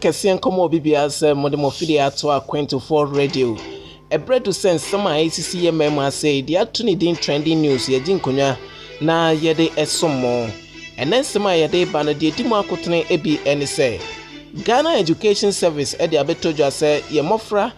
Kesian komo BBS modemofidi atwa Quento4 radio. A bread to send some ACC memo say the attorney trending news ye jinkonya na yede esomo. And then some yede bana de dimo akotene ebi ene say Ghana Education Service e de abetojo say ye mofra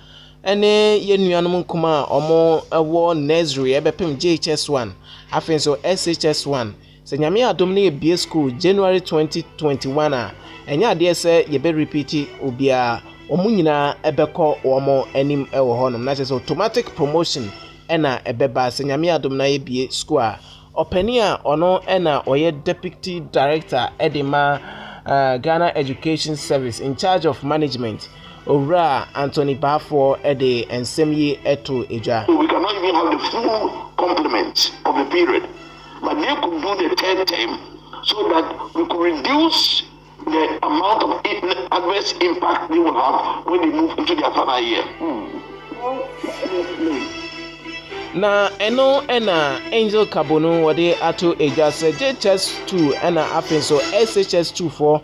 ene ye nuanom kuma omo ewo nursery ebepem JHS1 afen so SHS1 se nyame adom ne ebie school January 2021 a enya de se ye be repeat obia omu nyina ebekọ omo anim ewo honom na se automatic promotion ena ebeba se nyame adom na ebie school a opani a ono ena oye deputy director edema Ghana Education Service in charge of management Ora Anthony Bafo ede ensemi eto eja. We cannot even have the full complement of the period, but they could do the third term so that we could reduce the amount of adverse impact they will have when they move into their final year. Na eno ena Angel Kabono wade ato eja se JHS2 ena afenso SHS2 for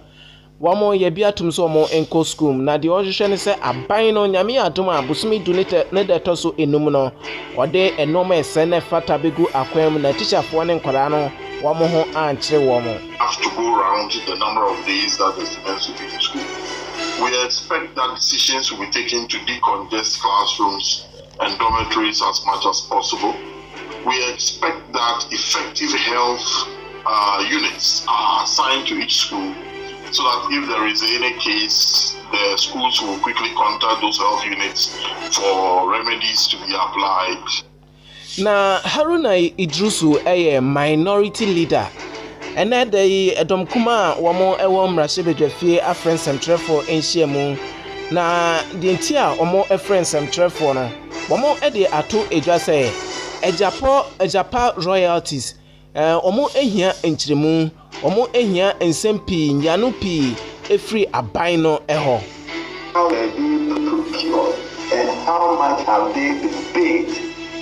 wamo ye bia tum so mo enko school na de ohwehwe ne se aban no nyame adom abosumi du ne de to so enum no ode enoma ese ne fata begu akwam na teacher fo ne nkora no wamo ho ankyere wamo have to go around the number of days that the students will be in school. We expect that decisions will be taken to decongest classrooms and dormitories as much as possible. We expect that effective health units are assigned to each school, so that if there is any case, the schools will quickly contact those health units for remedies to be applied. Na Haruna Idrusu a minority leader. And that the Edom Kuma wamo ewo mrashebedwafie a friends and trefo enhyiamu na the entia omo a friends and trefo no wamo ede ato edwa say ejapa royalties omo ehia enchiremu omo ehia ensempi nyanu pi efri aban no eho. How they be procured and how much have they been paid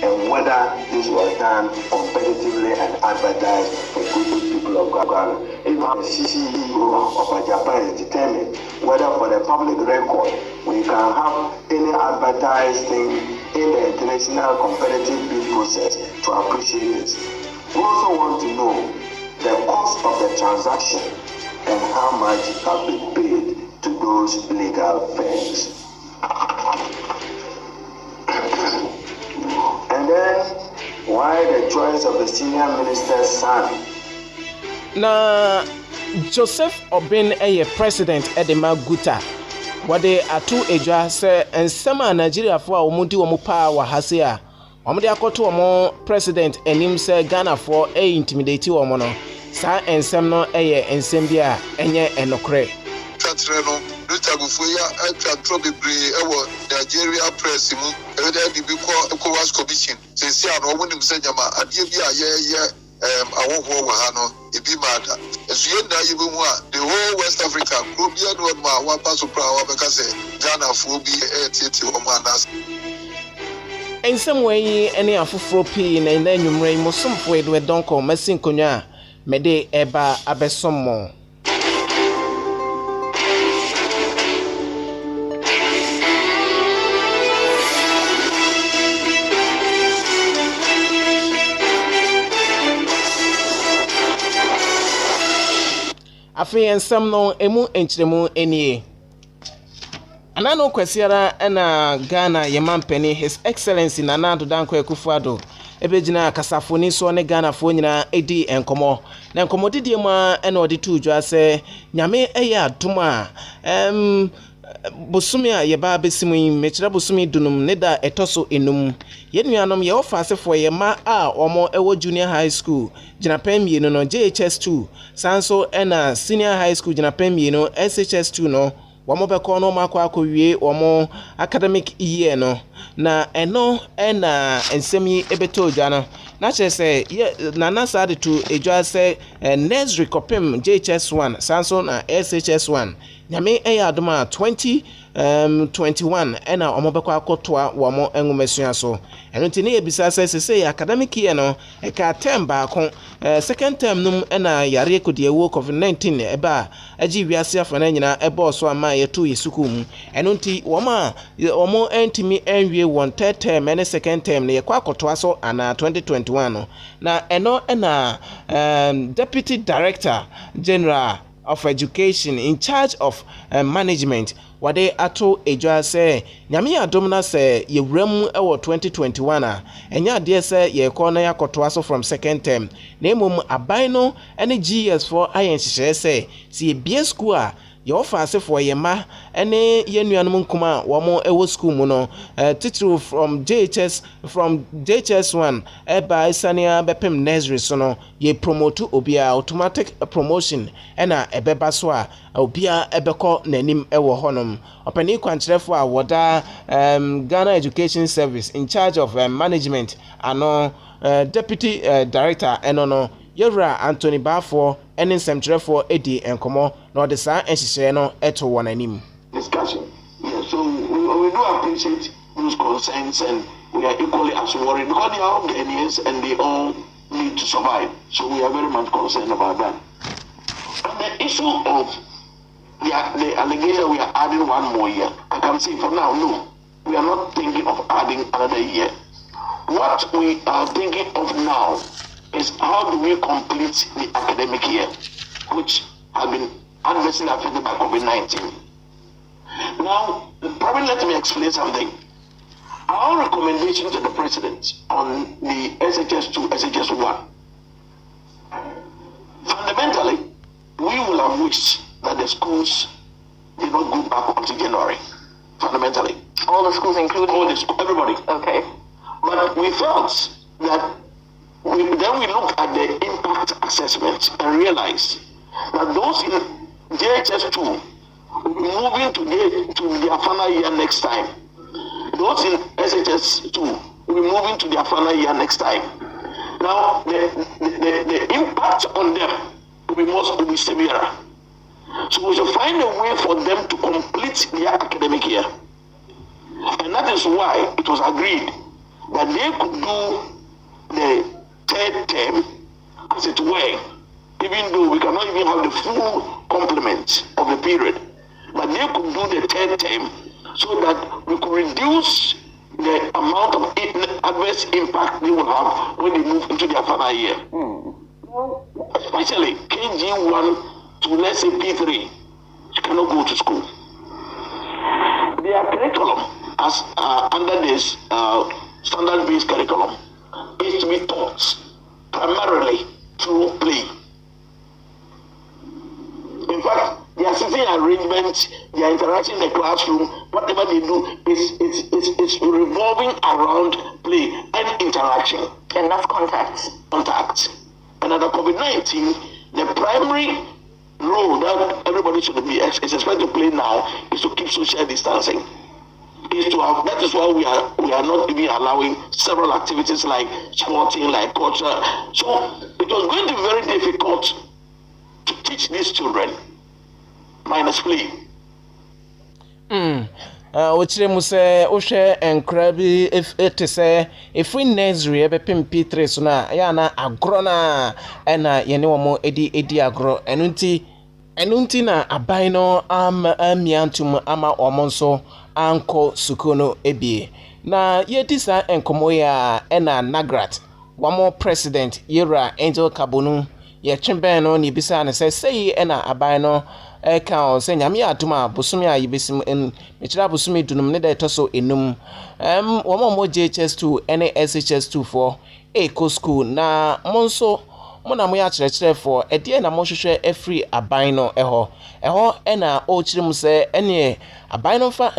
and whether this was done competitively and advertised for good people of Ghana. If the CEO of Japan is determined whether for the public record we can have any advertising in the international competitive bid process to appreciate this. We also want to know the cost of the transaction and how much have been paid to those legal firms. And then, why the choice of the senior minister's son? Na Joseph Obin president Edema Guta wade atu eja se ensema Nigeria fo a omudi omo pa wa hase a omde akoto omo president enim se Ghana fo intimidate omo no sa ensem no ensem bia enye enokre tatreno Lutagufoya atwa bebre ewo Nigeria press mu ede bibi ko ECOWAS commission se si ano wonim se nyama ade bi a ye awoho wa ha no ebi mada esu ye na yibi mu a the whole West Africa group ye no ma wa paso pra wa beka se Ghana fo bi tieti o mu anas ensem wey ene afoforo pi na enwumre mo somfo edo donko masin konwa mede eba abesomo. Afi ensem no emu enchiremu enie anano kwesiara na Ghana yemampeni His Excellency Nana Addo Dankwa Akufo-Addo ebegina kasafoni so ne Ghana fo nyina edi enkomo na enkomo didie ma na odi tuudwa se nyame eya adom a bosumi a yeba besimu mechira bosumi dunum ne da etoso enum yenuanom ye ofasefo ye ma a omo ewo junior high school jinapen mienu no JHS2 sanso ena senior high school jinapen mienu SHS2 no wamo beko no makwa akowie omo academic year no na eno ena ensemi ebeto odwa no na chese na nasa de to edwa se nursery kopem JHS1 sanso na SHS1 nyame ɛyɛ adoma 2021 ɛna ɔmo bɛkɔ akɔtoa wɔn enwumasua so ɛno nti ne yɛ bisa sɛ academic year no ɛka term baako second term num ɛna yare kodie wo COVID-19 ɛba agye wiase afa na nyina ɛbɔ so ama yɛto yɛ sukuu mu ɛno nti wɔn ɛntimi ɛnwie wɔn third term ɛne second term ne yɛkɔ akɔtoa so ana 2021 no na ɛno ɛna deputy director general of education in charge of management wade ato edwa sɛ nyame adom na sɛ yewuram ɛwɔ 2021 a ɛnya adeɛ sɛ yɛkɔ na yakɔtoa so from second term na emom aban no ɛne GS for ayɛ nhyehyɛ sɛ si ebie school a yɛwɔfa asefoɔ yɛ ma ɛne yɛnuanom nkuma wɔn ɛwɔ school mu no titiri from JHS 1 ɛba isania bɛpem nursery so no yɛ promote obia automatic promotion ɛna ɛbɛba so a obia ɛbɛkɔ n'anim ɛwɔ hɔnom ɔpɛni kwankyerɛfo a wɔda Ghana Education Service in charge of management ano deputy director ɛno no yɛwura Anthony Bafo ɛne nsɛmkyerɛfoɔ edi nkɔmɔ na ɔde saa nhyehyɛ no ɛto wɔn anim. Discussion. Yeah, so we do appreciate those concerns and we are equally as worried because they are all Ghanaians and they all need to survive. So we are very much concerned about that. And the issue of the allegation we are adding one more year, I can say for now, no, we are not thinking of adding another year. What we are thinking of now is how do we complete the academic year, which has been adversely affected by COVID-19. Now, probably let me explain something. Our recommendation to the president on the SHS2, SHS1, fundamentally, we will have wished that the schools did not go back until January. Fundamentally. All the schools including? All the schools, everybody. Okay. But we felt that then we looked at the impact assessment and realized that those in JHS2 will be moving to their final year next time. Those in SHS2 will be moving to their final year next time. Now, the impact on them will be severe. So we should find a way for them to complete their academic year. And that is why it was agreed that they could do the third term, as it were, even though we cannot even have the full complement of the period. But they could do the third term so that we could reduce the amount of adverse impact they will have when they move into their final year. Especially KG1 to, let's say, P3, you cannot go to school. Their curriculum, as under this standard-based curriculum, is to be taught primarily through play. In fact, their sitting arrangement, their interaction in the classroom, whatever they do is revolving around play and interaction. And that's contact. Contact. And under COVID-19, the primary role that everybody should be is expected to play now is to keep social distancing. That is why we are not even allowing several activities like sporting, like culture. So it was going to be very difficult to teach these children minus play. Ochire mu sɛ wohwɛ nkra bi ete sɛ efri nursery ebepem P3 so na ya na agro na ɛna yene wɔn edi agro ɛno nti na aban no amiantum ama wɔn nso anko sukuno ebie na yedi sa enkomo ya ɛna Nagrat wɔn president Yera Angel Kabonu yɛtwemben no ne bisa ne sɛ sei ɛna aban no ɛka o sɛ nyame atoma bosome a yebesim mekira bosome dunum ne da ɛtɔso enum wɔn JHS2 ɛne SHS2 for eco school na monso mona mo ya kyerɛkyerɛfo ɛdeɛ na mo hwehwɛ afri aban no ɛhɔ ɛna o kyerɛ mu sɛ ɛne aban no fa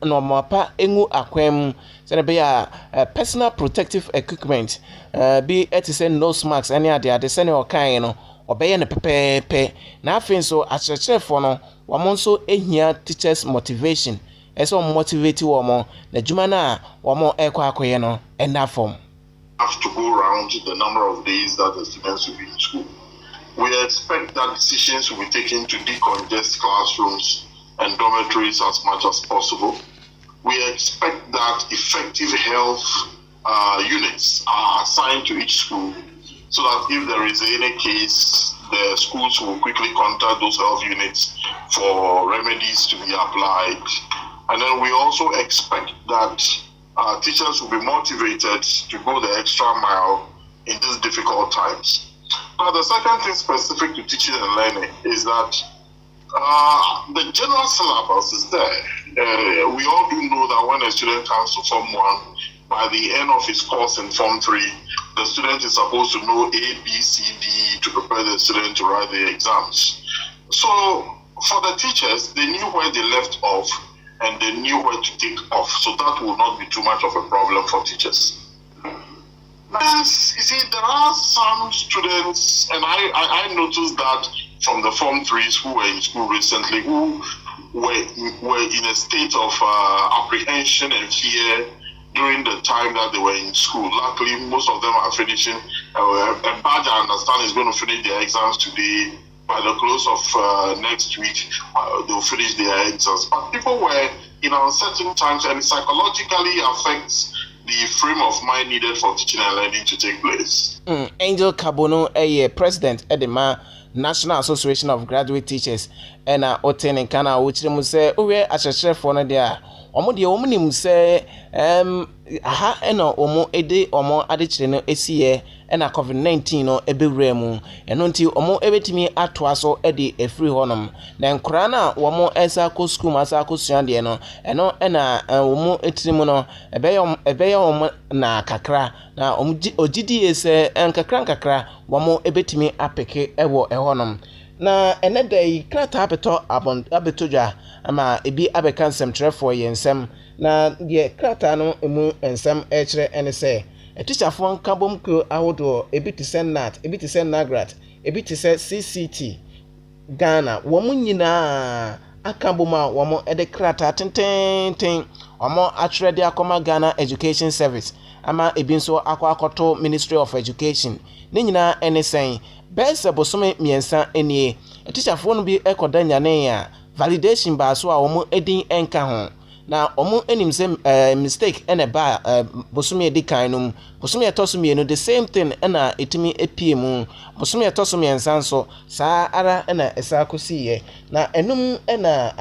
nɔmapa engu akwam sɛ be a personal protective equipment bi ɛte sɛ nose mask ɛne ade sɛ ne ɔkan no ɔbɛyɛ ne pɛpɛɛpɛ na afei nso akyerɛkyerɛfo no wɔn nso ehia teachers motivation ɛsɛ wɔn motivate wɔn na dwuma na wɔn ɛkɔ akɔyɛ no ɛna fam. Have to go around the number of days that the students will be in school. we expect that decisions will be taken to decongest classrooms and dormitories as much as possible. We expect that effective health units are assigned to each school so that if there is any case, the schools will quickly contact those health units for remedies to be applied. And then we also expect that teachers will be motivated to go the extra mile in these difficult times. Now, the second thing specific to teaching and learning is that the general syllabus is there. We all do know that when a student comes to Form 1, by the end of his course in Form 3, the student is supposed to know A, B, C, D to prepare the student to write the exams. So for the teachers, they knew where they left off and they knew where to take off. So that will not be too much of a problem for teachers. Then, you see, there are some students, and I noticed that from the Form 3s who were in school recently, who were in a state of apprehension and fear during the time that they were in school. Luckily, most of them are finishing. A batch, I understand, is going to finish their exams today. By the close of next week, they'll finish their exams. But people were in uncertain times, and it psychologically affects the frame of mind needed for teaching and learning to take place. Angel Kabono, a president at the National Association of Graduate Teachers, and Oten and Kana, which they say, oh, we're a chef for there. Omo de omo say aha eno omo ede omo adechire no esiye na COVID-19 no ebewura mu eno nti omo ebetimi atoa so ede efiri honom na nkora na omo esa ko school ma asa ko sua de no eno na omo etirimu no ebeya omo na kakra na omo ogidi ese nkakra omo ebetimi apeke ewo ehonom na enedai krata abeto abetodwa ama ebi abeka nsem trefo yensem na ye krata no emu ensem ekire ene se teacherfo nkabom ko ahodo ebi ti senat ebi ti senagrat ebi ti se CCT Ghana wo nyina akabom a wo ede krata tenten omo atire de akoma Ghana Education Service ama ebi nso akoto Ministry of Education ne nyina ene sen bese bosome miensa enie teacherfo no bi ekoda nyane a validation ba so a omo edin enka ho na omo enim se mistake ene ba bosome edikan no bosome etosome no the same thing ena etimi epie mu bosome etosome ensa so saa ara ena esa akosiye na enum ena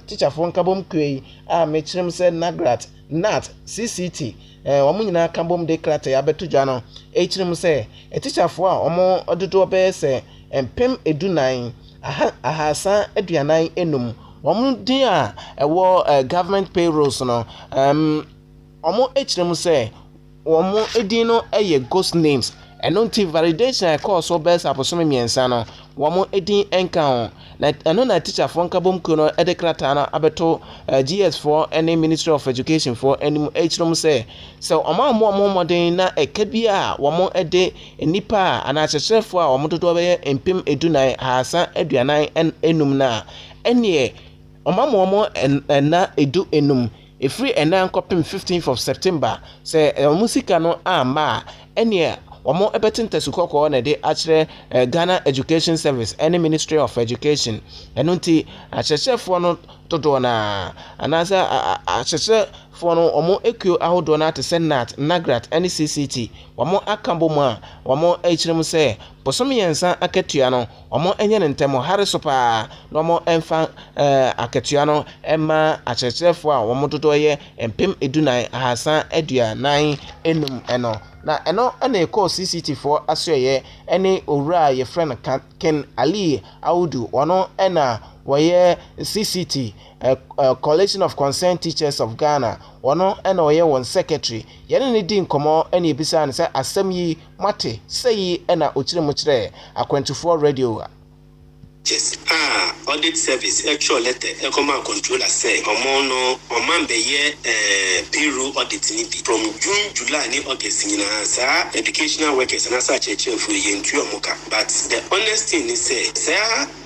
teacherfo nkabom kwei a mechirem se nagrat nat CCT omo nyina kambom de krata ya betudwa no echirem se teacherfo a omo ododo be se empem edunan ahasa eduanan enum omo din a ewo government payrolls no omo echirem se omo edin no eye ghost names eno nti validation course so best aposome miensa no omo edin enka ho na eno na teacher for nkabom ko no edekrata na abeto GS4 any Ministry of Education for any echirem se omo modern na ekabia omo ede nipa ana chechefo a omo dodo be empem edunan hasa eduanan enum na enie omo na edu enum efri ena nkopem 15th of September se musika no ama enie omo ebetinta sukoko na de akire Ghana Education Service any Ministry of Education enunti achechefo no todo na anasa achechefo no omo ekuo ahodo na te senat nagrat any CCT omo akambo mu a omo echirem se bosome yensa aketua no omo enye ntemo harisopa na omo emfa aketua no ema achechefo a omo dodo ye empem edunan ahasa eduanan enum eno na eno na eko CCT4 asoye ene owura ye friend Ken Ali Audu ono ena woye CCT Coalition of Concerned Teachers of Ghana ono ena woye won secretary yene ne di nkomo ena ebisa ne say asem yi mate sei ena ochire mo kire Akwantufoɔ radio yes audit service actual letter command controller say omono omambeye payroll audit ni from June, July ni August ni na sa educational workers na sa cheche fu yentu omuka. But the honest thing is say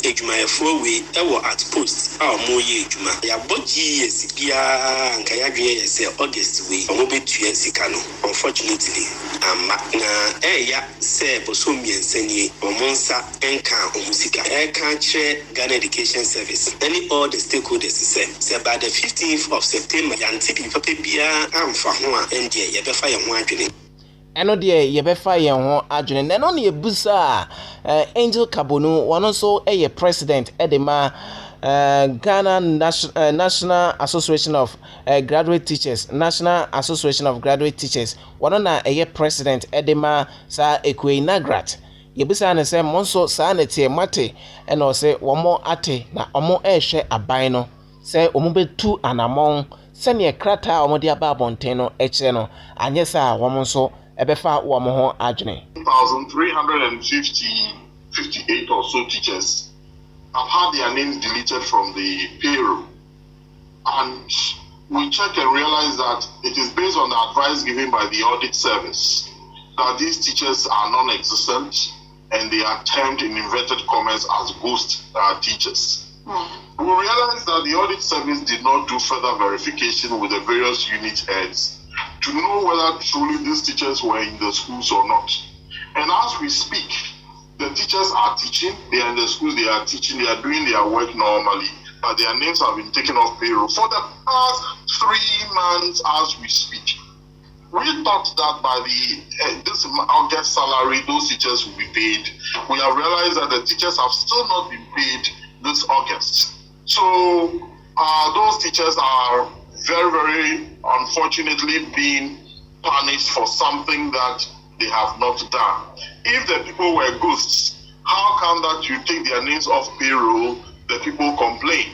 ejuma we ewo at post mo ye ejuma ya boji yes bia anka ya dwe say August we omo betua sika no. Unfortunately na ya say bosomi enseni omonsa enka omusika can share Ghana Education Service any all the stakeholders say by the 15th of September yanti people bia amfa ho a endie ye befa ye ho adwene eno de ye befa ye ho adwene eno ne ebusa Angel Kabonu wono so eye president edema Ghana National Association of Graduate Teachers National Association of Graduate Teachers wono na eye president edema sa ekwe inagrat yebisa ne se monso sa na tie mate eno se womo ate na omo ehwe aban no se omo betu anamon se ne krata omo de aba bonten no ekire no anye sa womo so ebefa womo ho adwene 1358 or so teachers have had their names deleted from the payroll, and we check and realize that it is based on the advice given by the audit service that these teachers are non-existent and they are termed in inverted commas as ghost teachers. We realized that the audit service did not do further verification with the various unit heads to know whether truly these teachers were in the schools or not. And as we speak, the teachers are teaching, they are in the schools, they are teaching, they are doing their work normally, but their names have been taken off payroll for the past 3 months as we speak. We thought that by this August salary, those teachers will be paid. We have realized that the teachers have still not been paid this August. So those teachers are very, very unfortunately being punished for something that they have not done. If the people were ghosts, how come that you take their names off payroll, the people complain?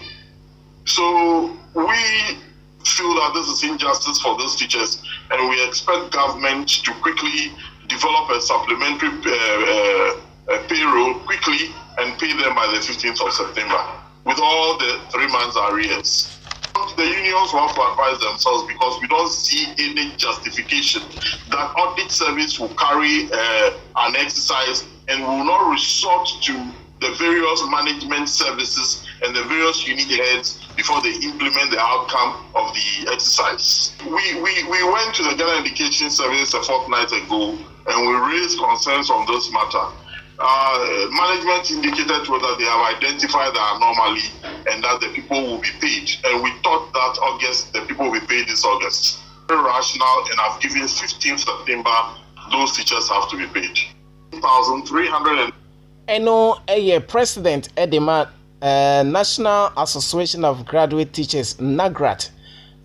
So we feel that this is injustice for those teachers, and we expect government to quickly develop a supplementary payroll quickly and pay them by the 15th of September with all the 3 months arrears. The unions want to advise themselves because we don't see any justification that audit service will carry an exercise and will not resort to the various management services and the various unit heads before they implement the outcome of the exercise. We went to the Ghana Education Service a fortnight ago and we raised concerns on this matter. Management indicated to us that they have identified the anomaly and that the people will be paid. And we thought that August, the people will be paid this August. Very rational, and I've given 15th September, those teachers have to be paid. 1,300. Eno president edema National Association of Graduate Teachers NAGRAT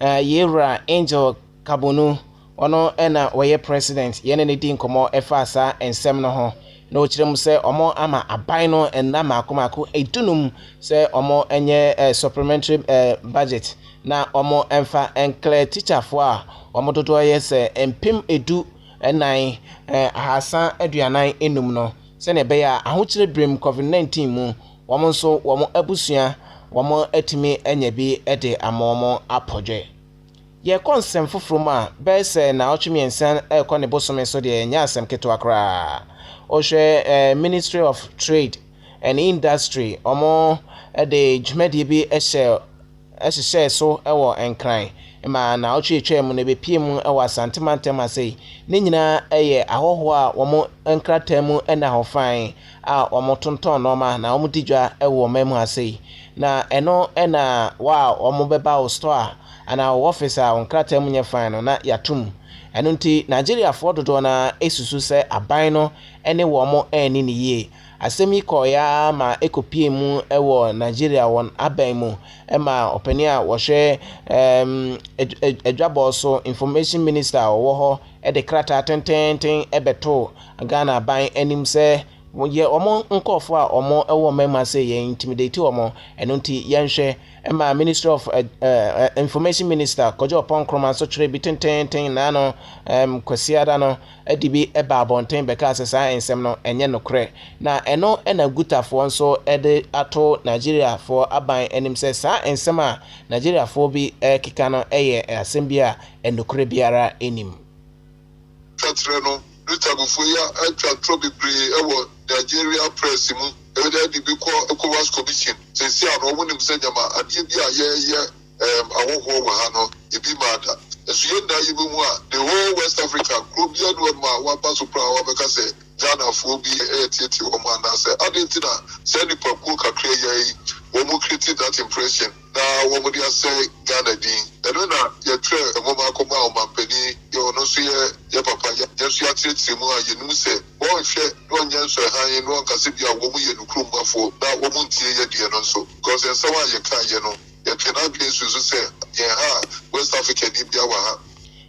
Yera Angel Kabonu ono ena waye president yene ne din komo efasa ensem no ho na ochirem se omo ama aban no enna makomako edunum se omo enye supplementary budget na omo emfa enclear teacher fo a omo dodo ye se empim edu enan ahasa aduanan enum no se ne be ya ahochire brem COVID-19 mu womo nso womo abusua womo atimi enya bi ede amomo apodwe ye konsem foforo ma be se na otwemiensan ekọ ne bosome so de nya asem keto akra o hwe Ministry of Trade and Industry omo de dwumade bi ehye so ewo enkran ma na otwetwe mu ne be piem ewo asantemantam asei ne nyina eye ahoho a womo enkratam ena hofan a womo tonton no ma na womo digwa ewo memu asei na eno ena wa womo beba o store ana officer on kratam nye fan no na yatum eno nti Nigeria for dodo na esusu se aban no ene womo eni ne ye asemi koya ma ekopie mu ewo Nigeria won aban mu ema opani a wo hwe edwabo so information minister wo ho e de krata tententen ebeto Ghana ban enim se ye omo nkofo a omo ewo mema say ye intimidate omo eno nti yenhwe ema Ministry of Information Minister Kojo Ponkroma so chere bi tenten na no kwasiada no edibi eba abonten beka asesa ensem no enye nokre na eno ena gutafo nso ede ato Nigeria for aban enim say sa ensem a Nigeria for bi kika no eye asem bi a enokre biara enim Katreno Lutabufoya atwa trobibre ewo Nigeria press mu ede di bi ko ECOWAS commission sesi ano wo nim sanyama ade bi a ye awoho wa ha no ebi mada esu yenda yibu mu a the whole West Africa group ya do ma wa paso pra wa beka se Ghana fo bi tieti o ma na se adentina se ni papu kakra ye wo mu create that impression na wo mu dia say Ghana din eno na ye tre mo ma ko ma o mampani ye ono so ye papa ye so ya tieti mu a ye nu se wo hwe no nya so han no nka se bia wo mu ye nukru mafo na wo mu ntie ye die no so because en se wa ye kan ye no ye twena bi so so se ye ha West Africa ni bia wa ha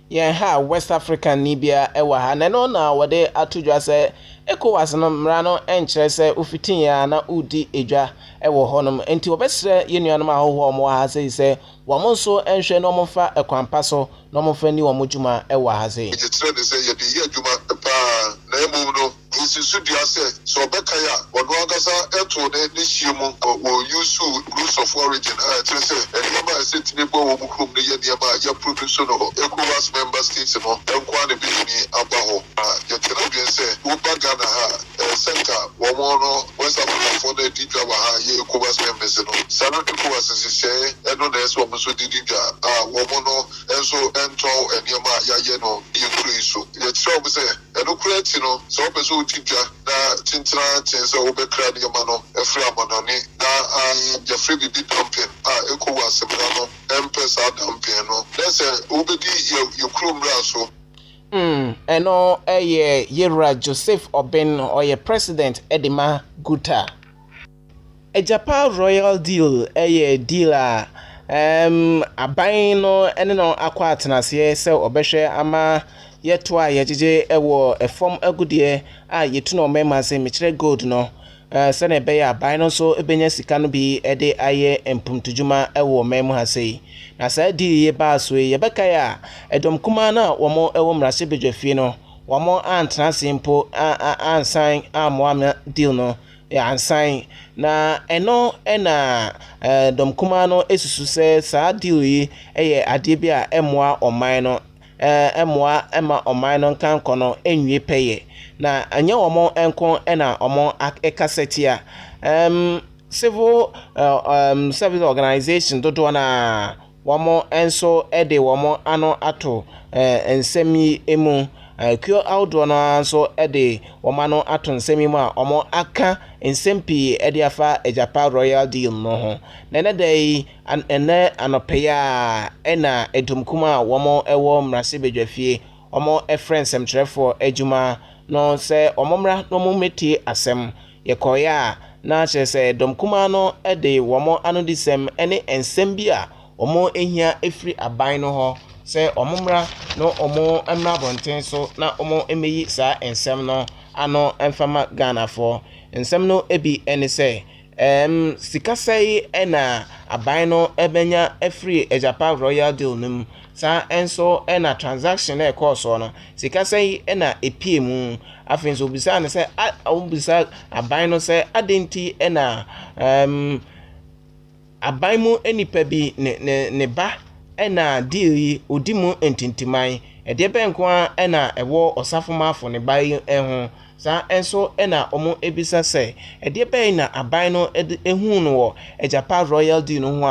ye ha West Africa ni bia e wa ha na no na wode atudwa se ECOWAS no mra no enkyere se ofitin ya na udi edwa ewo honom enti obesre yenuanom ahoho mo ha se wamo nso enhwe no momfa ekwanpa so no momfa ni wamo djuma ewa ha se ye tire de se ye de ye djuma pa na emu no isusu dia se so beka ya wono agasa eto ne hyiemu wo use rules of origin tire se eniama setini bo wo mukrum ne ye niama ya produce no ECOWAS member states no enkwa ne bitini abaho ye tire de se wo baga na ha senta wo no West Africa for the didwa wa ha ye ECOWAS members no sana ECOWAS sise eno na eso so didwa wo no enso ento eniama ya ye no ye kuru so ye tire wo se eno create no so person didwa na tintra tinso wo be kra ne ma no efra amonone na Jeffrey bibi dumping ECOWAS bra no empesa dumping no that's wo be di ye kuru mra so eno Yera Joseph Oben oye president Edema Guta Ejapa Royal Deal deal a aban no ene no akwa atenase se obehwe ama yeto a yejeje ewo efom agudie a yetu no mema se mekire gold no se na ebe ya aban no so ebenya sika no bi ede aye empumtujuma ewo memu ha sei na sa di ye ba so ye beka ya edom kuma na womo ewo mrase bedwafie no womo antena simpo ansan amoa deal no ya ansan na eno ena dom kuma no esusu se sa deal yi eye ade bi a emoa oman no emoa ema oman no kan kono enwie peye na anya womo enko ena omo ekaseti a civil service organization dodo na womo enso ede womo ano ato ensemi emu kyo outdoor no so ede womano ato nsemi mu a omo aka ensempi ede afa Ejapa Royal Deal no ho na ne dai ene anopeya ena edumkuma womo ewo mrase bedwafie omo efrensem trefo ejuma no se omo mra no mo meti asem yekoya na chese domkuma no ede womo anodisem ene ensem bi a omo ehia efri aban no ho se omumra no omo emra bonten so na omo emeyi sa ensem no ano emfama Ghana for ensem no ebi ene se sikasai ena aban no ebenya efri Ejapa Royal Deal num sa enso ena transaction e course no sikasai ena epiemu afenso bisa ne se obisa aban no se adenti ena aban mu enipa bi ne ba ena deal yi odimu entintimai ede benko ena ewo osafomafo ne bai eho sa enso ena omo ebisa se ede ben na aban no ehu no wo Ejapa Royal Deal no ho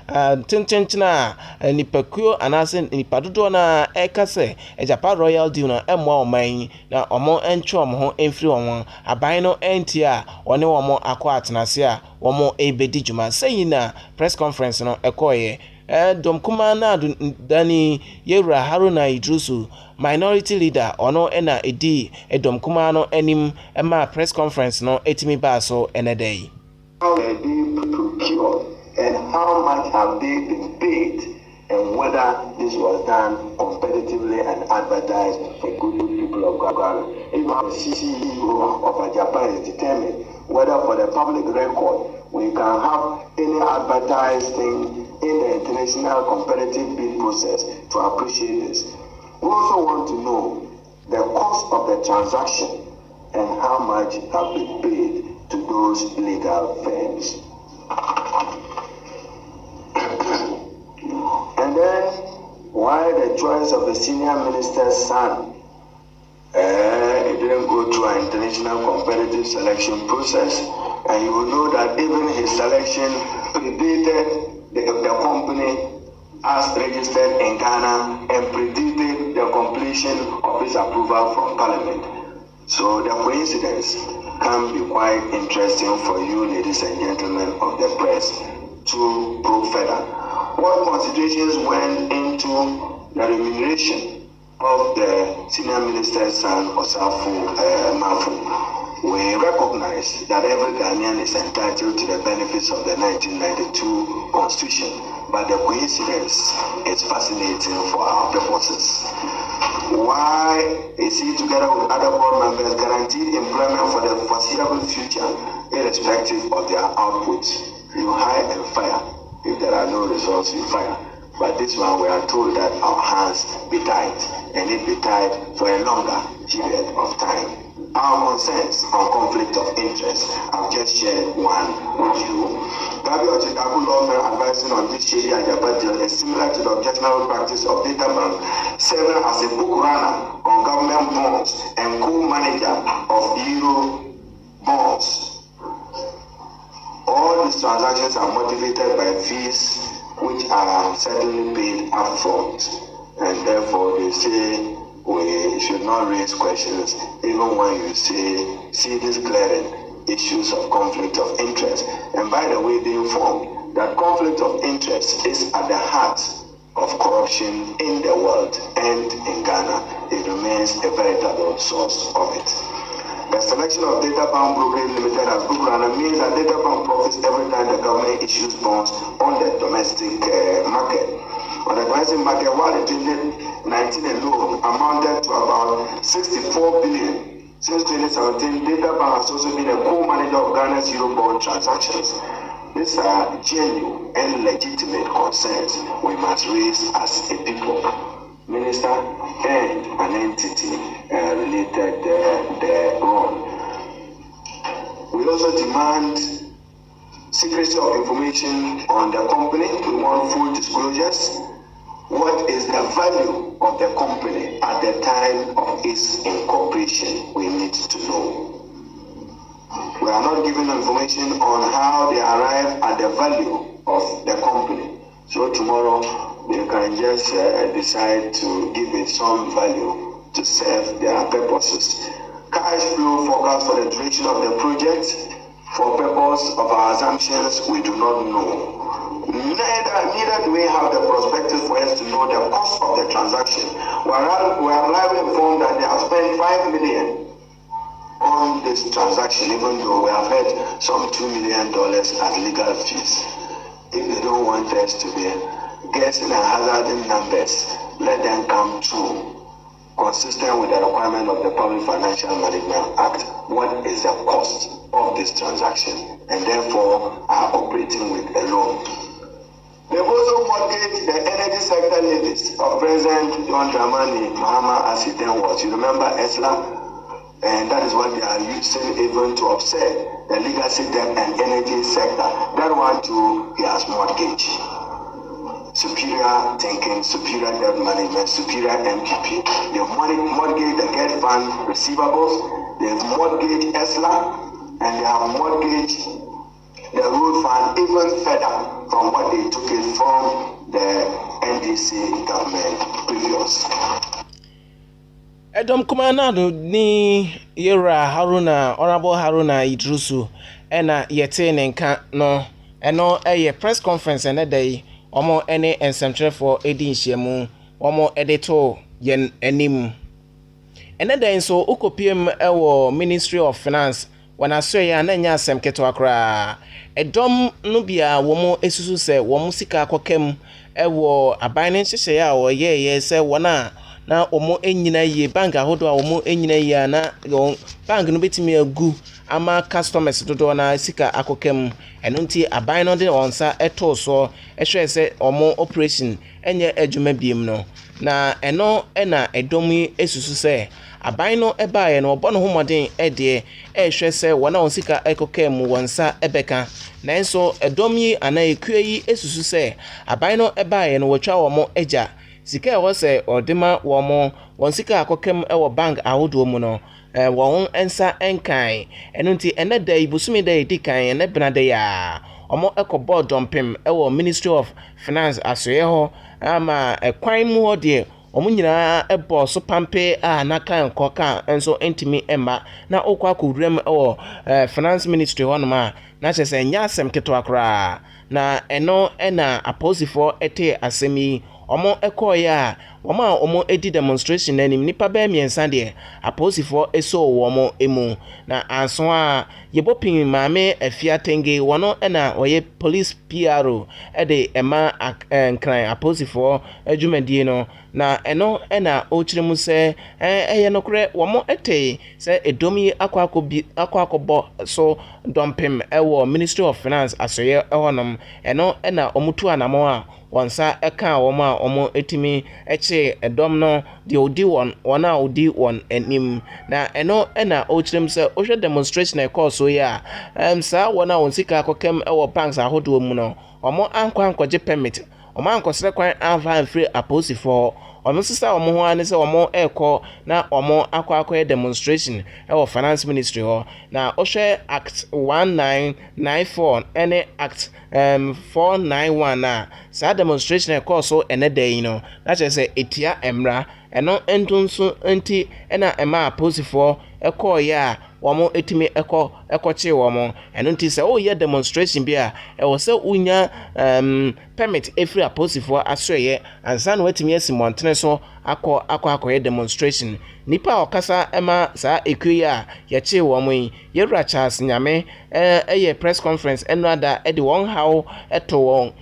a tentenchena nipakuo anase nipadodo na eka se Ejapa Royal Deal na emwa oman na omo entwe omo ho emfiri omo aban no enti a one omo akwa atenase a omo ebedi djuma seyi na press conference no ekoye dom kuma na dani Yera Haruna Idrusu minority leader ono ena edi edom kuma no enim ema press conference no etimi ba so enedai how they procured and how much have they been paid and whether this was done competitively and advertised for good people of Ghana. If the CEO of Japan is determined whether for the public record we can have any advertised thing in the international competitive bid process to appreciate this. We also want to know the cost of the transaction and how much have been paid to those legal firms. And then, why the choice of the senior minister's son? It didn't go through an international competitive selection process, and you will know that even his selection predated the company as registered in Ghana and predated the completion of his approval from Parliament. So the coincidence can be quite interesting for you, ladies and gentlemen of the press, to probe further. What considerations went into the remuneration of the senior minister's son, Osafo Mafu? We recognize that every Ghanaian is entitled to the benefits of the 1992 Constitution, but the coincidence is fascinating for our purposes. Why is he, together with other board members, guaranteed employment for the foreseeable future, irrespective of their output? You hire and fire. If there are no results, you fire. But this one, we are told that our hands be tied, and it be tied for a longer period of time. Our concerns on conflict of interest, I've just shared one with you. Gabi Ochikaku law firm advising on this shady Ajapa deal is similar to the objectionable practice of data bank serving as a book runner on government bonds and co-manager of Euro bonds. All these transactions are motivated by fees which are certainly paid upfront, and therefore they say we should not raise questions even when you see this glaring issues of conflict of interest. And by the way, they inform that conflict of interest is at the heart of corruption in the world and in Ghana. It remains a veritable source of it. The selection of Databank Brokerage Limited as book runner means that Databank profits every time the government issues bonds on the domestic market. On the domestic market, while the 2019 alone amounted to about 64 billion. Since 2017, Databank has also been a co-manager of Ghana's Eurobond transactions. These are genuine and legitimate concerns we must raise as a people, minister, and an entity related thereon. We also demand secrecy of information on the company. We want full disclosures. What is the value of the company at the time of its incorporation? We need to know. We are not given information on how they arrive at the value of the company. So tomorrow they can just decide to give it some value to serve their purposes. Cash flow forecast for the duration of the project, for purpose of our assumptions, we do not know. Neither do we have the prospectus for us to know the cost of the transaction. We are lively informed that they have spent $5 million on this transaction, even though we have had some $2 million as legal fees. If they don't want us to be guessing and hazarding numbers, let them come true, consistent with the requirement of the Public Financial Management Act. What is the cost of this transaction? And therefore are operating with a loan. They've also mortgaged the energy sector ladies of President John Dramani Mahama as he then was. You remember ESLA? And that is what they are using even to offset the legacy debt and energy sector. That one too, he has mortgaged. Superior thinking, superior debt management, superior MPP. They've mortgaged the GET fund receivables, they've mortgaged ESLA, and they have mortgaged the road fund even further from what they took it from the NDC government previous. Edom Kumanado ni Yera Haruna, Honorable Haruna Idrusu, ena yete nenka no, eno eye press conference ene day, omo ene ensemtre for edin shemu, omo edito yen enim. Ene day so ukopiem ewo Ministry of Finance, wana so ya nenya asem keto akra. Edom nubia womo esusu se womo sika kwakem ɛwɔ aban ne nhyehyɛ a wɔyɛɛyɛ sɛ wɔn a na wɔn nyina yie bank ahodoɔ a wɔn nyina yie na bank no betumi agu ama customers dodoɔ na sika akɔka mu ɛno nti aban no de wɔn nsa ɛtoo so ɛhwɛ sɛ wɔn operation ɛnyɛ adwuma biem no na ɛno ɛna ɛdɔm yi esusu sɛ aban no ɛbaeɛ no ɔbɔ ne ho mmɔden ɛdeɛ ɛhwɛ sɛ wɔn a wɔn sika ɛkɔka mu wɔn nsa ɛbɛka nanso ɛdɔm yi anaa ekua yi esusu sɛ aban no ɛbaeɛ no wɔtwa wɔn agya sika ɛwɔ sɛ ɔde ma wɔn sika akɔka mu ɛwɔ bank ahodoɔ mu no wɔn nsa nkan ɛno nti ɛnɛ da yi busumi da yi di kan ɛnɛ bena da yi a wɔn ɛkɔbɔ dɔmpem ɛwɔ ministry of finance asoɛ hɔ ama ɛkwan mu hɔ deɛ wɔn nyinaa ɛbɔ so pampe a n'aka nkɔ ka nso ntumi mma na ɔkɔ akɔwura mu ɛwɔ finance ministry hɔnom a n'akyɛ sɛ nyɛ asɛm ketewa koraa na ɛno ɛna apolisifoɔ ɛte asɛm yi wɔn ɛkɔɔyɛ a wɔn edi demonstration n'anim nipa bɛyɛ mmiɛnsa deɛ apolisifoɔ ɛsɔ wɔn mu na anso a yɛbɔ pin maame afia tenge wɔn ɛna ɔyɛ police PRO ɛde ɛma nkran apolisifoɔ adwumadie no na ɛno ɛna ɔkyerɛ mu sɛ ɛyɛ nokorɛ wɔn ɛte sɛ edom yi akɔbɔ so dɔmpem ɛwɔ ministry of finance asɔyɛ ɛhɔnom ɛno ɛna wɔn tu anamɔ a wɔn nsa ɛka wɔn a wɔn etimi ɛkye ɛdɔm no deɛ odi wɔn a odi wɔn anim na ɛno ɛna ɔkyerɛ mu sɛ ɔhwɛ demonstration ɛkɔɔ so yi a saa wɔn a wɔn sika akɔkɛm ɛwɔ banks ahodoɔ mu no wɔn ankɔgye permit wɔn ankɔsrɛ kwan amfa amfiri apolisifoɔ wɔn sisa wɔn ho ani sɛ wɔn ɛrekɔ na wɔn akɔyɛ demonstration ɛwɔ finance ministry hɔ na ɔhwɛ act 1994 ɛne act 491 a saa demonstration ɛkɔɔ so ɛnɛ da yi no na kyerɛ sɛ etia mmara ɛno nto nso nti ɛna ɛma apolisifoɔ ɛkɔɔyɛ a wɔn etimi ɛkɔkye wɔn ɛno nti sɛ ɔyɛ demonstration bi a ɛwɔ sɛ wonya permit efiri apolisifoɔ asoɛyɛ ansa na watumi asi mmɔntene so akɔyɛ demonstration nipa a ɔkasa ɛma saa ekuo yi a yɛkye wɔn yi yɛwura Charles Nyame ɛyɛ press conference ɛno ada ɛde wɔn haw ɛto wɔn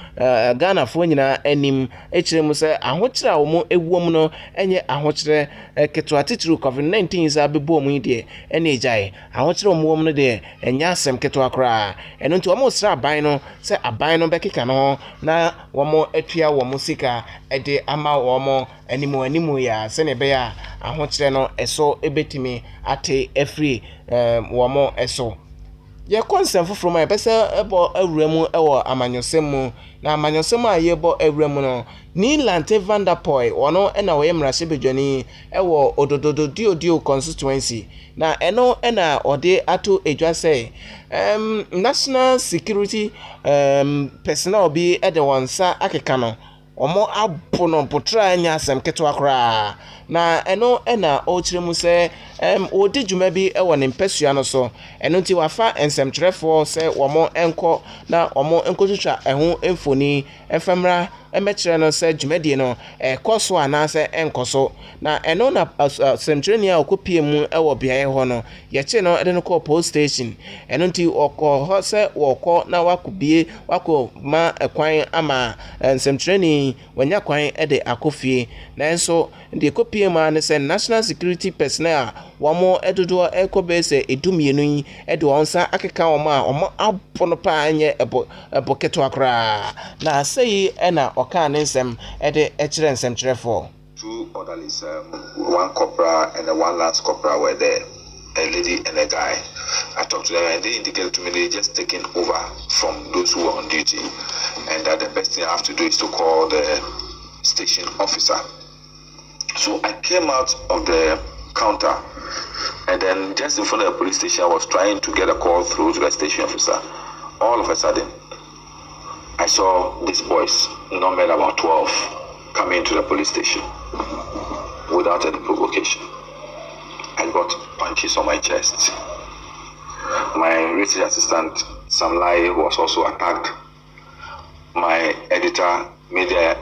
Ghanafoɔ nyinaa anim ɛkyerɛ mu sɛ ahokyerɛ a wɔn ewuo mu no ɛnyɛ ahokyerɛ ketewa titiri COVID-19 saa bɛbɔ wɔn yi deɛ ɛna egyae ahokyerɛ wɔn wɔm no deɛ ɛnyɛ asɛm ketewa koraa ɛno nti wɔn srɛ aban no sɛ aban no bɛkeka no na wɔn atua wɔn sika ɛde ama wɔn animu yɛ sɛnea ɛbɛyɛ a ahokyerɛ no ɛso ɛbɛtumi ate afiri wɔn ɛso yɛkɔ nsɛm foforɔ mu a yɛbɛsɛ ɛbɔ awura mu ɛwɔ amanyɔsɛm mu na amanyɔsɛm a yɛbɔ awura mu no Nilante Vanderpoy wɔno ɛna wɔyɛ mmarahyɛbadwani ɛwɔ Odododo Dio constituency na ɛno ɛna ɔde ato edwa sɛ national security personnel bi ɛde wɔn nsa akeka no wɔn abo no potra anya asɛm ketewa koraa na ɛno ɛna ɔkyerɛ mu sɛ wɔdi dwuma bi ɛwɔ ne mpɛsua no so ɛno nti wafa nsɛmtwerɛfoɔ sɛ wɔn nkɔ na wɔn nkɔtwitwa ɛho mfoni ɛfɛmra ɛmɛkyerɛ no sɛ dwumadie no ɛkɔ so anaasɛ ɛnkɔ so na ɛno na sɛmtwerɛni a ɔkɔpie mu ɛwɔ beaeɛ hɔ no yɛkye no ɛde no kɔ post station ɛno nti ɔkɔ hɔ sɛ wɔkɔ na wakɔ ma ɛkwan ama nsɛmtwerɛni wanya kwan ɛde akɔ fie nanso deɛ kɔpie mu ne sɛ national security personnel a wɔn ɛdodoɔ ɛkɔ bɛyɛ sɛ edumienu yi ɛde wɔn nsa akeka wɔn a wɔn abɔ no paa nyɛ ɛbɔ ketewa koraa na asɛyi ɛna ɔkaa ne nsɛm ɛde ɛkyerɛ nsɛmtwerɛfoɔ. Two orderlies, one corporal and one lance corporal were there, a lady and a guy. I talked to them and they indicated to me they just taken over from those who were on duty, and that the best thing I have to do is to call the station officer. So I came out of the counter, and then just in front of the police station, I was trying to get a call through to the station officer. All of a sudden, I saw these boys, numbered about 12, coming to the police station without any provocation. I got punches on my chest. My research assistant, Sam Lai, was also attacked. My media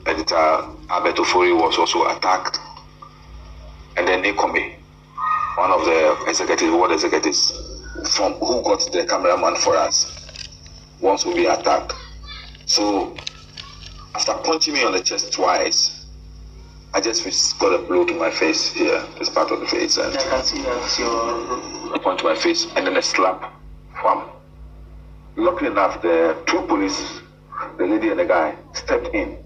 editor, Albert Ofori, was also attacked. And then Nikome, one of the ward executives from who got the cameraman for us, wants to be attacked. So after punching me on the chest twice, I just got a blow to my face here, this part of the face, and I can see that's your a punch to my face, and then a slap from. Luckily enough, the two police, the lady and the guy, stepped in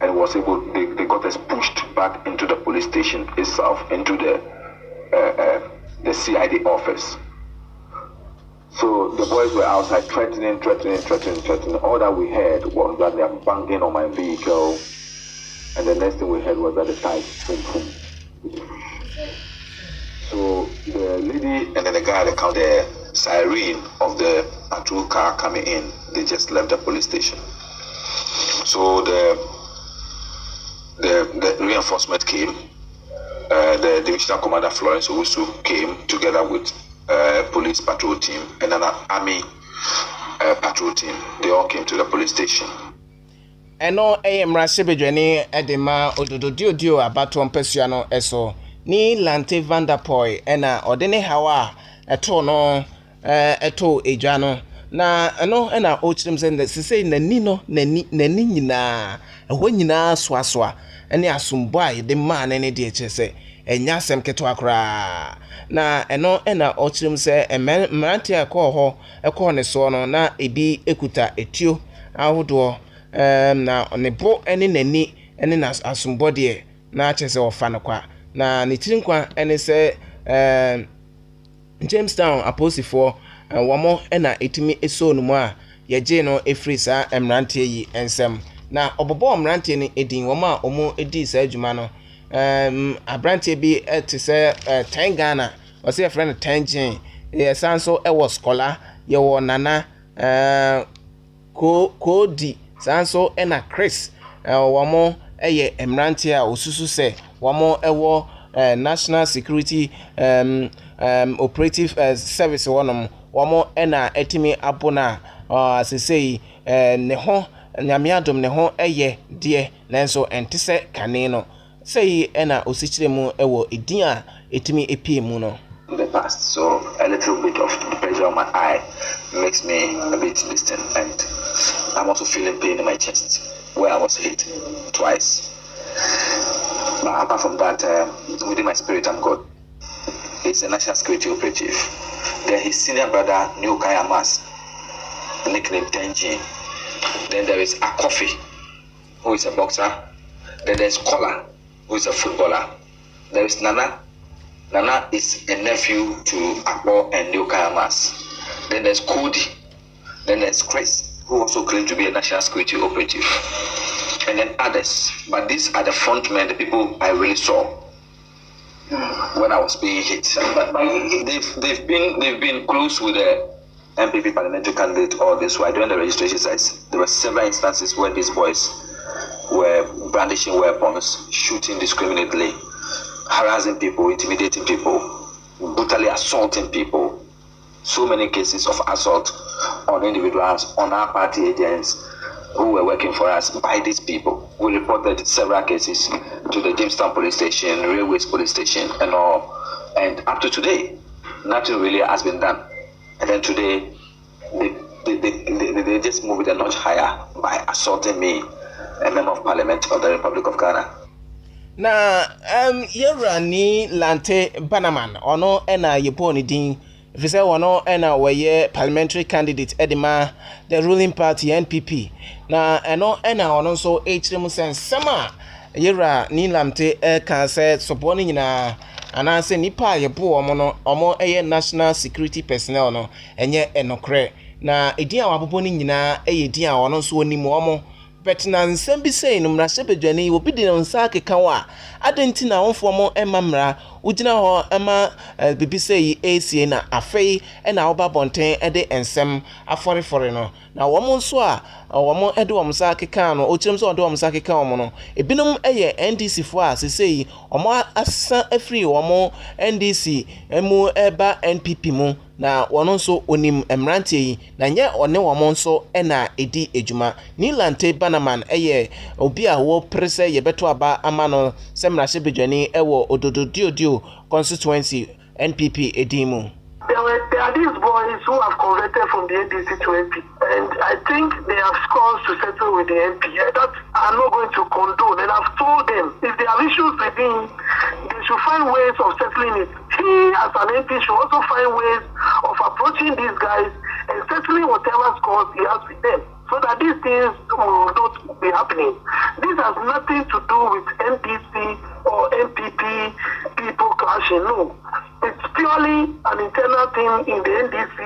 and was able. They got us pushed back into the police station itself, into the CID office. So the boys were outside threatening. All that we heard was that they are banging on my vehicle, and the next thing we heard was that the tires boom. So the lady and then the guy that count the siren of the patrol car coming in, they just left the police station. So the reinforcement came. The divisional commander Florence Owusu came together with police patrol team and an army patrol team. They all came to the police station. Eno mrasebedwani edema odododio abato mpesiano eso ni Lante Vanderpoy ena odene hawa eto no eto ejano na eno ena ochrim se sese nani no nani nyina ehwo nyina soasoa ene asumbo a de man ne de echese enya asem keto akra na eno ena ochrim se mmerante ekọ ne so no na ebi ekuta etio ahodo na onebo ene nani ene na asumbo de na achese ofa no kwa na ne tirinkwa ene se Jamestown aposifo wamo ena etimi eso no mu a yeje no efrisa emrante yi ensem na obobo emrante ni edin woma omo edi sa adwuma no abrante bi etise 10 Ghana o se friend 10 gin ye sanso e was scholar ye wo nana Kodi sanso ena Chris wamo eye emrante a osusu se wamo ewo National Security Operative Service wonom wamo ena etimi abona sesei ne ho nyamiadom ne ho eye de nanso entise kane no sei ena osichire mu ewo edin a etimi epie mu no in the past, so a little bit of pressure on my eye makes me a bit distant, and I'm also feeling pain in my chest where I was hit twice. But apart from that, within my spirit, I'm good. It's a national security operative. Then his senior brother, New Kaya Mas, nicknamed Tenji. Then there is Akofi, who is a boxer. Then there's Kola, who is a footballer. There is Nana. Nana is a nephew to Akbo and New Kaya Mas. Then there's Kodi. Then there's Chris, who also claimed to be a national security operative. And then others. But these are the front men, the people I really saw when I was being hit. But they've been close with the MPP parliamentary candidate all this while during the registration sites. There were several instances where these boys were brandishing weapons, shooting discriminately, harassing people, intimidating people, brutally assaulting people. So many cases of assault on individuals, on our party agents who were working for us by these people. We reported several cases to the Jamestown police station, Railways police station, and all. And up to today, nothing really has been done. And then today, they just moved a notch higher by assaulting me, a member of parliament of the Republic of Ghana. Na yera ni Lante Banaman ono ena yeponi din vise wono ena weye parliamentary candidate edima the ruling party NPP na eno ena ono so echiremu sensama yera ni Lante kan se soboni nyina anase nipa yebo omo eye national security personnel no enye enokre na edin a wapoponi nyina eye edin a ono so onimu omo but na nsem bi sei no mrasebedwane obi de nsa keka wa adenti na wonfomo emamra ugina ho ema bibi sei AC na afei na oba bonten ede ensem aforefore no na womo nso a womo ede wom sa keka no ochirem so ode wom sa keka wom no ebinom eye NDC fo a sei omo asa afri womo NDC emu eba NPP mu na wono nso onim emrantie yi na nye one womo nso na edi ejuma ni Lante Banaman eye obi a wo prese yebeto aba amano semrashe bedwani ewo odododio constituency NPP edimu There are these boys who have converted from the NDC to MP, and I think they have scores to settle with the MP. That I'm not going to condone, and I've told them if they have issues with him, they should find ways of settling it. He, as an MP, should also find ways of approaching these guys and settling whatever scores he has with them, so that these things will not be happening. This has nothing to do with NDC or MPP people clashing. No. It's purely an internal thing in the NDC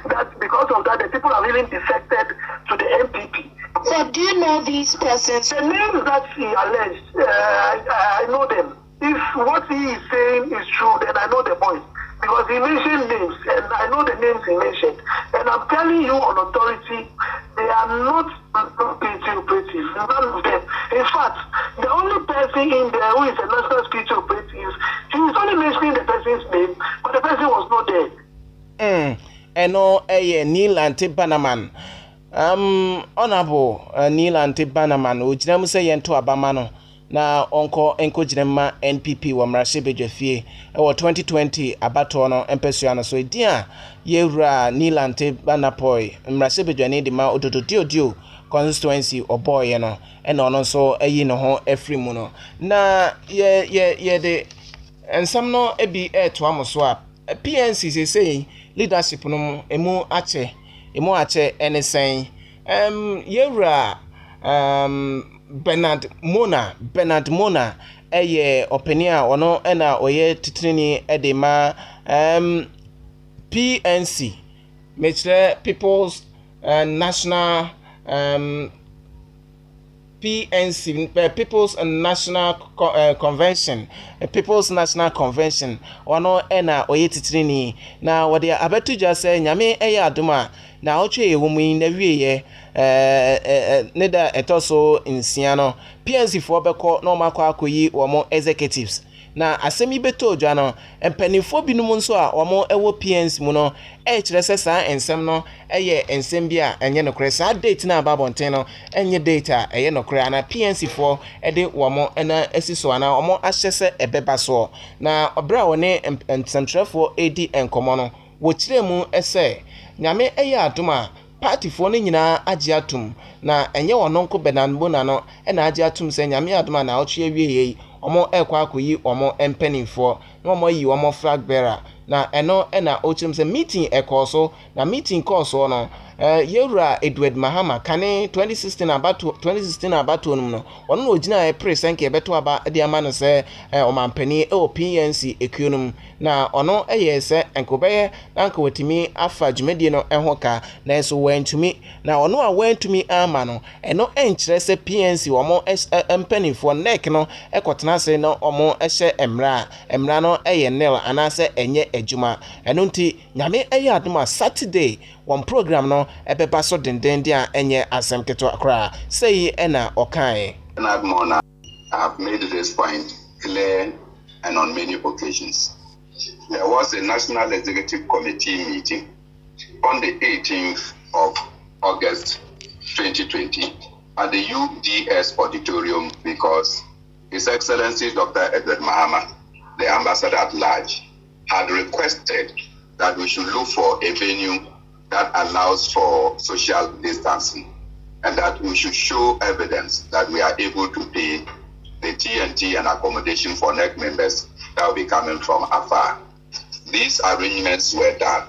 that because of that the people are really defected to the MPP. So do you know these persons? The names that he alleged, I know them. If what he is saying is true, then I know the boys. Because he mentioned names, and I know the names he mentioned. And I'm telling you on authority, they are not security operatives, none of them. In fact, the only person in there who is a national security operative, he was only mentioning the person's name, but the person was not there. And no, Neil Anti-Banaman. Honorable Neil Anti-Banaman, which them say into Abamano. Na onko enko jinema NPP wa mrashe bejefie ewo 2020 abato no empesuano so dia yewra Nilante Banapoi mrashe bejani de ma odododio constituency oboye no ena ono so eyi no ho afri mu no na ye de ensam no ebi to amoso a PNC say leadership no emu ache enesen yewra Bernard Mona openia ono ena oye titrini edema PNC People's National PNC People's National Convention People's National Convention ono ena oye titrini na wode abetu jase nyame eya aduma na otwe ewumu na wieye neda etoso insiano PNC for beko no makwa akoyi womo executives na asemi beto odwa no empanifo binum nso a womo ewo PNC mu no kire sesa ensem no eye ensem bia enye nokre sa date na babonten no enye data eye nokre na PNC for ede womo ena esiso ana womo ahyese ebeba so na obra woni ensemtrefo edi enkomo no wo kire mu ese nyame eye adoma party for no nyina agye atum na enye wono nko benanbo na no ena agye atum se nyame adoma na ochie wieye omo ekwa akoyi omo empanifo na omo yi omo flag bearer na eno ena ochim se meeting ekoso na meeting course no yewura Edward Mahama kane 2016 abato no ono no ogina present ke beto aba de amano se omampani o PNC ekunum na ono se enkobeye na nka watimi afa dwumedie no ehoka na eso wantumi na ono a wantumi ama no eno enkyere se PNC omo empanifo neck no ekotena se no omo ehye emra no nil anase enye ejuma eno nti nyame aduma Saturday one program no ebeba so dendende a enye asem keto akra say ena okai Mona have made this point clear and on many occasions. There was a National Executive Committee meeting on the 18th of August 2020 at the UDS auditorium because His Excellency Dr. Edward Mahama, the ambassador at large, had requested that we should look for a venue that allows for social distancing and that we should show evidence that we are able to pay the TNT and accommodation for NEC members that will be coming from afar. These arrangements were done.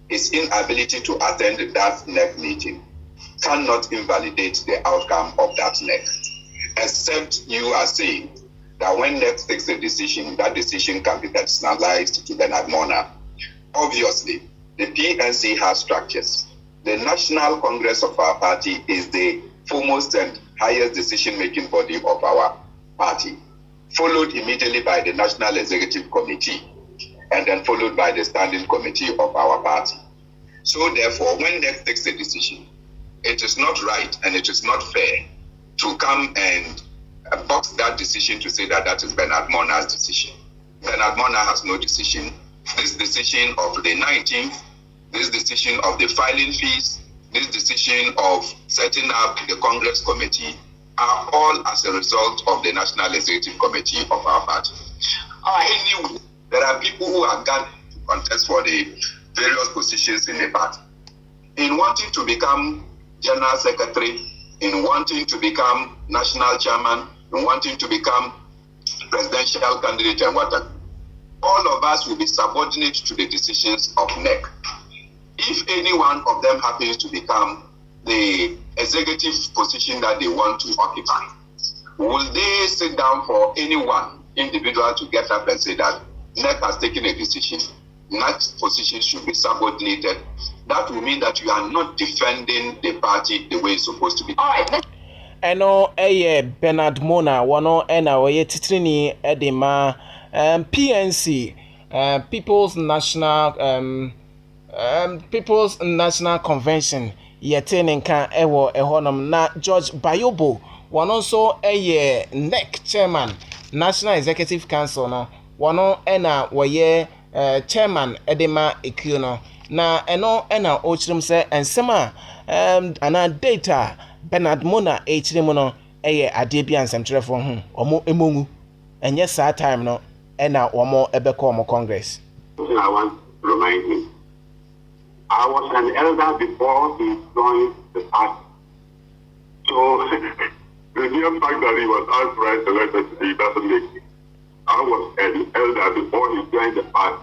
His inability to attend that NEC meeting cannot invalidate the outcome of that NEC, except you are saying that when NEC takes a decision, that decision can be personalized to Bernard Mona. Obviously, the PNC has structures. The National Congress of our party is the foremost and highest decision-making body of our party, followed immediately by the National Executive Committee, and then followed by the Standing Committee of our party. So therefore, when NEC takes a decision, it is not right and it is not fair to come and box that decision to say that that is Bernard Mona's decision. Bernard Mona has no decision. This decision of the 19th, this decision of the filing fees, this decision of setting up the Congress Committee are all as a result of the National Executive Committee of our party. Anyway, there are people who are gathered to contest for the various positions in the party. In wanting to become general secretary, in wanting to become national chairman, in wanting to become presidential candidate and whatever, all of us will be subordinate to the decisions of NEC. If any one of them happens to become the executive position that they want to occupy, will they sit down for any one individual to get up and say that NEC has taken a decision, that position should be subordinated? That will mean that you are not defending the party the way it's supposed to be. All right. Eno Bernard Mona wano ena waye titrini edema PNC People's National Convention yete nka ewo ehonom na George Bayobo wano so NEC chairman National Executive Council no wano ena waye chairman edema ekio no na eno ena ochirim se ensema ana data Bernard Mona echire no ade bia nsemkyerefo omo emongu enye saa time no ena omo ebeko omo Congress. I want to remind him, I was an elder before he joined the party. So the mere fact that he was outright elected today doesn't make it. I was an elder before he joined the party.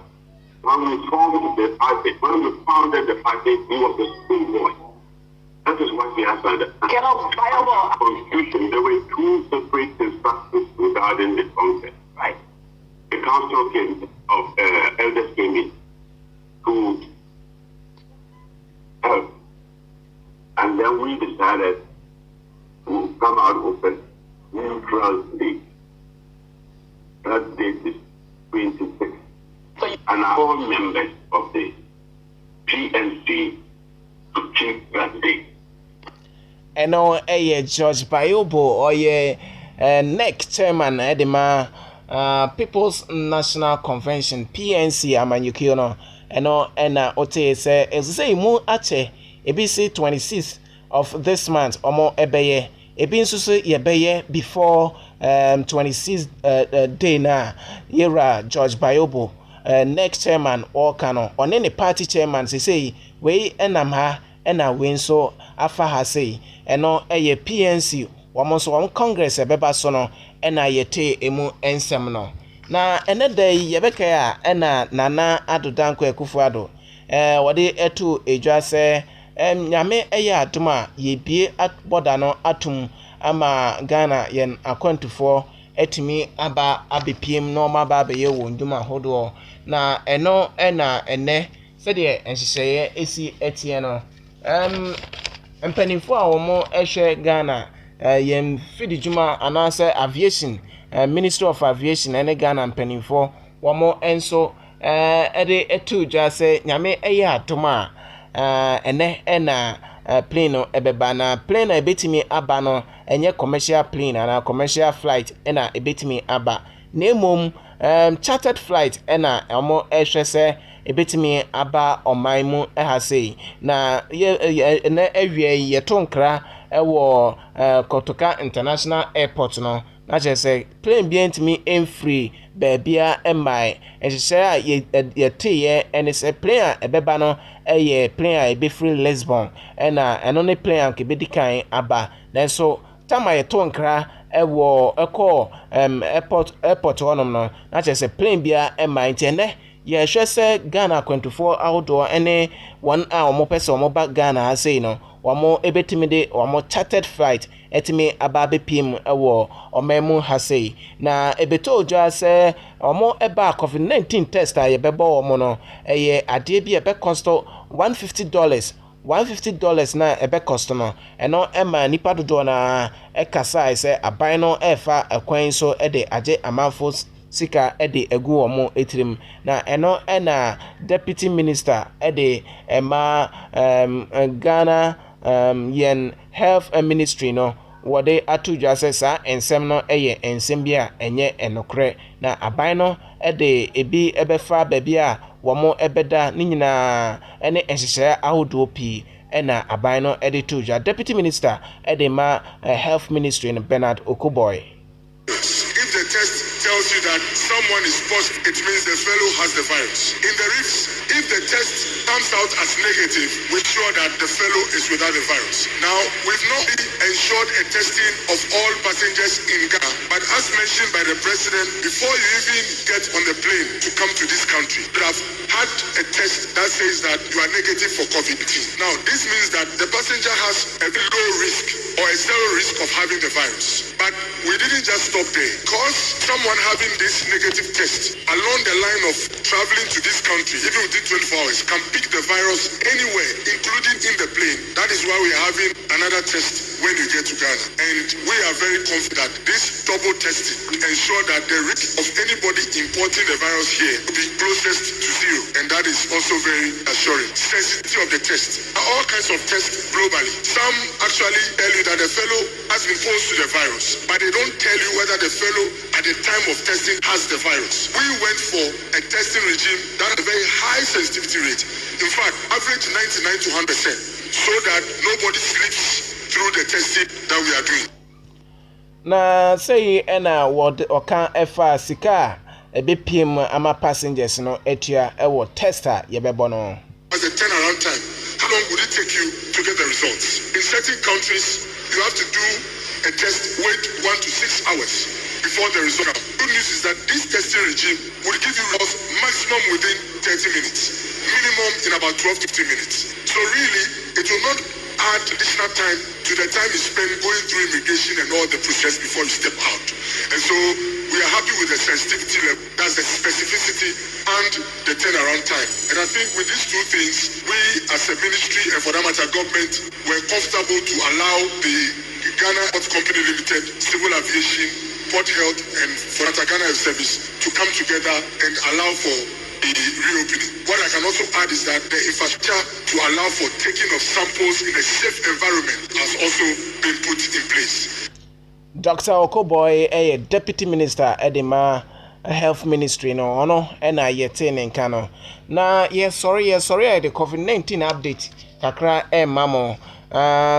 When we formed the party, when we founded the party, he was a schoolboy. That is what we have to understand. Constitution, there were two separate instructions regarding the Congress. Right. The council of elders came in to help. And then we decided to come out with a neutral date. That date is 26. And all members of the PNC to keep that date. Eno George Bayobo oye NEC chairman edema People's National Convention PNC amanyukio no eno ena ote se ezuse mu ache ebisi 26th of this month omo ebeye ebi nsusu yebeye before 26th day na yera George Bayobo NEC chairman okano one ne party chairman say we enam ha ena we nso afa ha say eno PNC wamo so won Congress ebeba so no ena yete emu ensem no na ene day yebeka ya ena Nana Adodanko Akufo-Addo wode etu edwa se nyame aduma yebie boda no atum ama Ghana yen akwantufo etimi aba abepiem no ma ba be ye wonduma hodo na eno ena ene sede enhyehyeye esi etie no mpanimfo a womo ehwe Ghana yen fidi juma anase aviation Ministry of Aviation ene Ghana mpanimfo womo enso ede etu dwa se nyame aduma ene ena plane no ebeba na plane na ebetimi aba no enye commercial plane na commercial flight ena ebetimi aba na emom chartered flight ena omo ehwe se ebetimi aba omaimu ehasei na na ewie yetonkra ewo Kotoka International Airport no na say plane bi entimi emfree baabia emai ehye yeteye ene se plane a ebeba no plane a ebe free Lisbon ena eno ne plane a kebedikan aba na so tama yetonkra ewo eko airport onom no na say plane bia emai ntene ye hwe se Ghana 24 outdoor ene one hour mo pese mo ba Ghana say no wamo ebetimide wamo chartered flight etimi ababe pim ewo omemu hasei na ebeto dwa se omo eba COVID-19 test a yebebo omo no eye ade bi ebe cost $150 na ebe cost no eno ema nipa dodo na ekasa se aban no efa ekwan so ede age amanfo sika ede egu omo etrim na eno ena deputy minister ede ema Ghana yen health ministry no wode atudwa se sa ensem no eye ensem bia enye enokre na aban no ede ebi ebefa babia womo ebeda ni nyina ene ehyehyɛ ahodo pi ena aban no ede tudwa deputy minister ede ma health ministry no Bernard Okuboy. If the test tells you that someone is positive, it means the fellow has the virus. In the risk, if the test comes out as negative, we're sure that the fellow is without the virus. Now, we've not ensured a testing of all passengers in Ghana, but as mentioned by the president, before you even get on the plane to come to this country, you have had a test that says that you are negative for COVID-19. Now, this means that the passenger has a low risk or a zero risk of having the virus. But we didn't just stop there. Because someone having this negative test along the line of traveling to this country, even within 24 hours, can pick the virus anywhere, including in the plane. That is why we are having another test when you get to Ghana. And we are very confident that this double testing will ensure that the risk of anybody importing the virus here will be closest to zero. And that is also very assuring. Sensitivity of the test. There are all kinds of tests globally. Some actually tell you that the fellow has been exposed to the virus, but they don't tell you whether the fellow at the time of testing has the virus. We went for a testing regime that has a very high sensitivity rate. In fact, average 99 to 100%, so that nobody slips through the testing that we are doing. Na say ena word oka efa sika ebepiem ama passengers no etua ewo tester yebebo no. As a turnaround time, how long would it take you to get the results? In certain countries, you have to do a test, wait 1 to 6 hours before the result. Good news is that this testing regime will give you results maximum within 30 minutes, minimum in about 12-15 minutes. So really, it will not add additional time to the time you spend going through immigration and all the process before you step out. And so we are happy with the sensitivity level, that's the specificity and the turnaround time. And I think with these two things, we as a ministry and for that matter government were comfortable to allow the Ghana Port Company Limited, Civil Aviation, Port Health and for that Ghana Health Service to come together and allow for the reopening. What I can also add is that the infrastructure to allow for taking of samples in a safe environment has also been put in place. Dr. Okoboy, a deputy minister at the health ministry, no, and I yet in Kano. Now, yes, sorry, the COVID-19 update. Kakra mamo.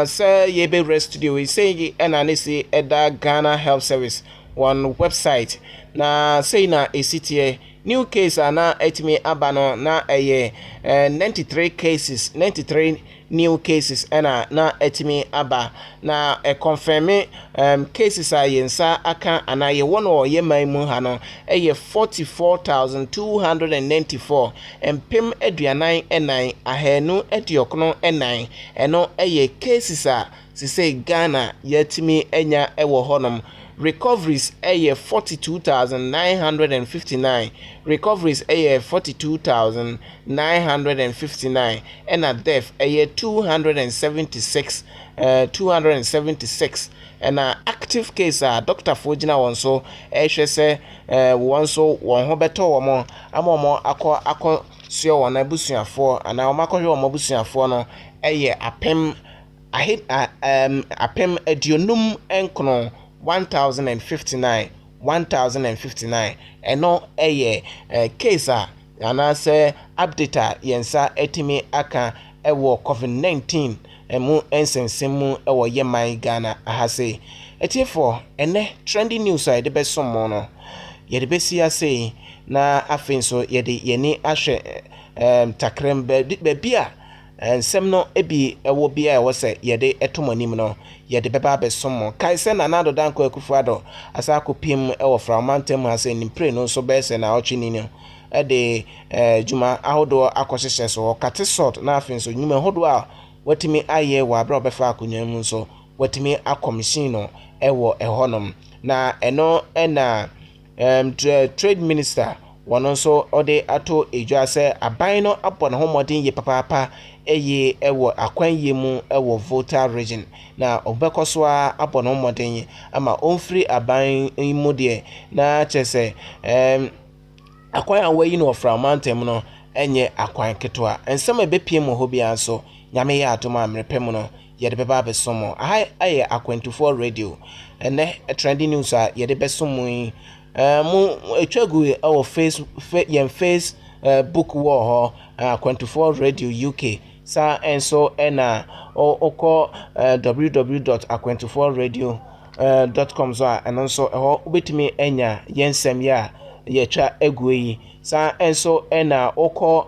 Say yebe rest studio. We say and I see at the Ghana Health Service one website. Na say na ACTA. New case na etimi abano na 93 new cases na etimi aba na confirm cases ayensa aka anaye wono ye maimu ha no 44,294 empem aduanan enan ahenu ediokono enan eno cases a sise Ghana yetimi enya ewo honom. Recoveries 42,959. Recoveries 42,959. And a death 276. 276. And active case Dr. Fojina wonso say wonso won ho beto wo amomo akọ sio won abusuafo ana o makọ hwe wo abusuafo no apem apem adionum enkono 1059 eno case anase update yensa etimi aka ewo COVID-19 emu ensensemu ewo yeman Ghana ahase etiefo ene trending news a de besomo no ye de besi ase na afenso ye de yeni ahwe takrem be bia ensem no ebi ewo bia ewo se ye de etomonim no ye de beba besomo kaise na nado danko akufuado asa kopim ewo framantem ase nimpre no so be se na ochini no de juma ahodo akohyehyɛ so kate sort na afenso nyuma hodo a watimi aye wa bra obefa akonyamu so watimi akommission no ewo ehonom na eno na trade minister wono so ode ato edwa se aban no abɔ ne homodin ye papapa eye ewo akwanye mu ewo Volta region na obekoso a abɔ ne homodin ama onfiri aban mu de na chese akwan awayi no framantem no enye akwan ketwa ensem ebepie mu hobia so nyame ya atoma amrepem no ye de beba besomo aye akwantufo radio ene trending news a ye de besomo mu etwagu our Facebook wall ho akwantufo radio UK sa enso ena oko www.akwantufo radio promotional.com so a ɛno nso ɛhɔ wobɛtumi anya yɛnsɛm yɛ a yɛtwa agu yi saa ɛnso ɛna wokɔ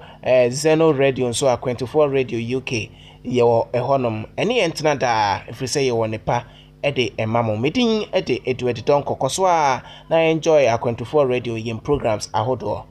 Zeno radio nso a 24 radio UK yɛwɔ ɛhɔnom ɛne yɛntena daa ɛfiri sɛ yɛwɔ nepa ɛde ɛma mo medin ɛde Edward Don Kokoso a na enjoy a 24 radio yɛn programs ahodoɔ